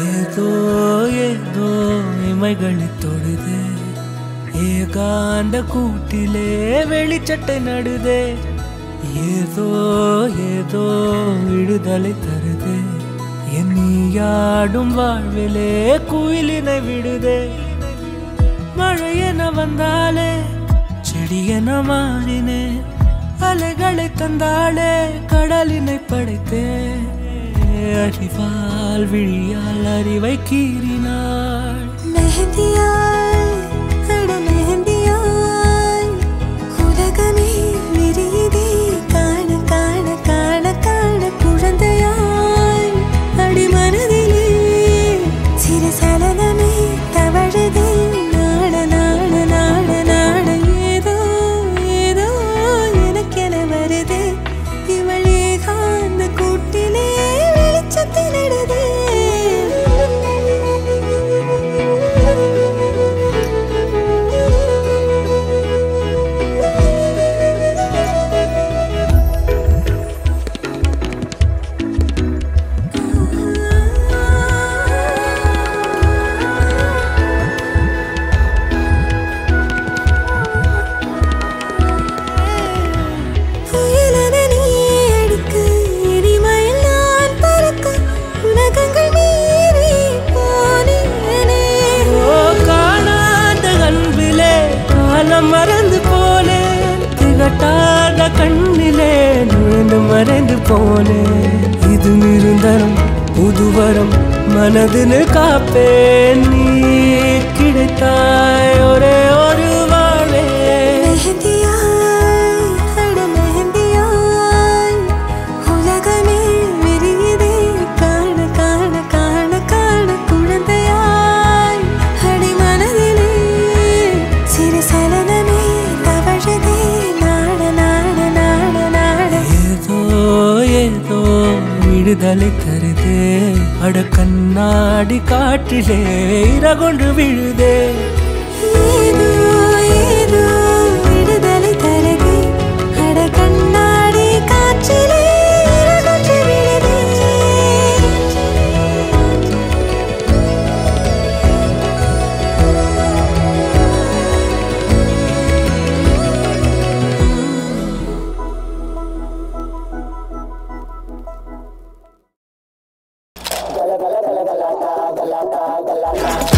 ஏதோ ஏதோ இமைகளை தொடுதே ஏகாந்த கூட்டிலே வெளிச்சட்டை நடுதே ஏதோ ஏதோ விடுதலை தருதே எண்ணியாடும் வாழ்விலே குயிலினை விடுதே மழையென வந்தாலே செடியென மாறினே அலைகளை தந்தாளே கடலினை படைத்தே அறிவால் விழியால் அறிவை கீறினாள் மெஹந்தியாய் அட மெஹந்தியாய் உலகமே விரியுதே காண காண காண காண குழந்தையாய் அடி மனதிலே சிறு சலனமே தவழுதே நாட நாட நாட நாட ஏதோ ஏதோ எனக்கென வருதே இவள் ஏகாந்த கூட்டிலே வெளிச்சத்தை நடுதே மறந்து போனேன் திகட்டாத கண்ணிலே நுழைந்து மறைந்து போனேன் இது நிரந்தரம் புதுவரம் மனதினு காப்பேன் நீ கிடைத்தாய் ஒரே ஒரு வாழே மெஹந்தியாய் அட மெஹந்தியாய் உலகமே விரியுதே காண காண காண காண குழந்தையாய் அடி மனதிலே சிறு சலனமே தவழுதே நாட நாட நாட நாட ஏதோ ஏதோ விடுதலை தருதே அட கண்ணாடி காற்றிலே இரகொண்டு விழுதே ஏதோ ஏதோ விடுதலை தருதே அட கண்ணாடி காற்றிலே இரகொன்று விழுதே gala gala gala gala gala gala gala